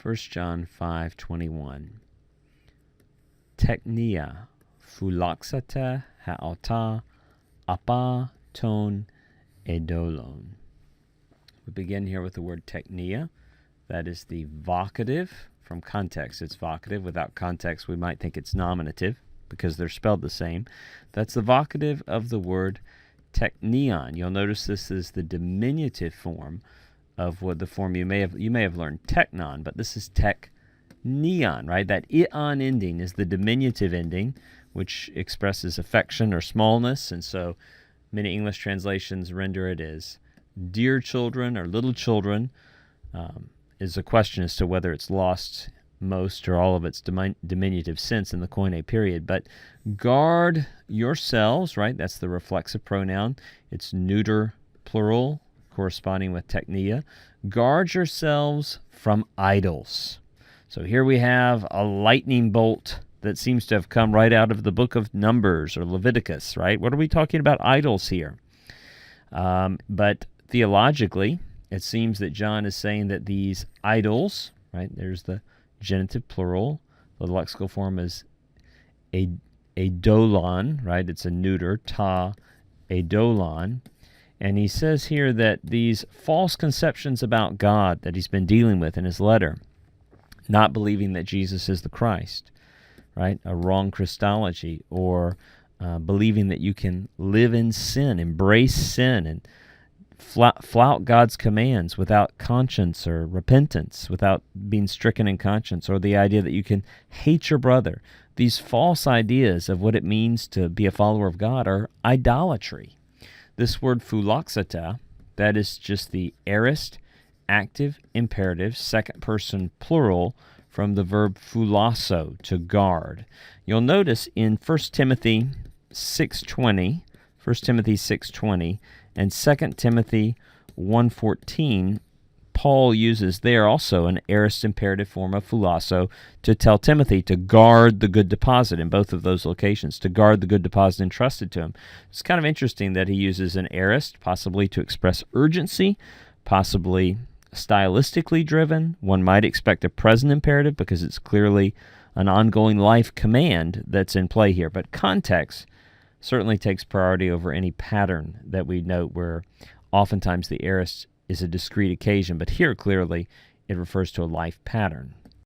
1 John 5:21. Teknia, phulaxata ha'ota, apa ton edolon. We begin here with the word teknia. That is the vocative. From context, it's vocative. Without context, we might think it's nominative because they're spelled the same. That's the vocative of the word teknion. You'll notice this is the diminutive form of what the form you may have learned teknon, but this is teknion, right? That ion ending is the diminutive ending, which expresses affection or smallness, and so many English translations render it as dear children or little children. Is a question as to whether it's lost most or all of its diminutive sense in the Koine period. But guard yourselves, right? That's the reflexive pronoun. It's neuter plural, corresponding with teknia. Guard yourselves from idols. So here we have a lightning bolt that seems to have come right out of the book of Numbers or Leviticus, right? What are we talking about idols here? But theologically, it seems that John is saying that these idols, right, there's the genitive plural, the lexical form is eidolon, right, it's a neuter, ta eidolon, and he says here that these false conceptions about God that he's been dealing with in his letter, not believing that Jesus is the Christ, right, a wrong Christology, or believing that you can live in sin, embrace sin, and flout God's commands without conscience or repentance, without being stricken in conscience, or the idea that you can hate your brother. These false ideas of what it means to be a follower of God are idolatry. This word phulaxata, that is just the aorist, active, imperative, second person plural from the verb phulasso, to guard. You'll notice in 1 Timothy 6:20, and 2 Timothy 1:14, Paul uses there also an aorist imperative form of phulasso to tell Timothy to guard the good deposit in both of those locations, to guard the good deposit entrusted to him. It's kind of interesting that he uses an aorist, possibly to express urgency, possibly stylistically driven. One might expect a present imperative because it's clearly an ongoing life command that's in play here, but context certainly takes priority over any pattern that we note, where oftentimes the aorist is a discrete occasion, but here clearly it refers to a life pattern.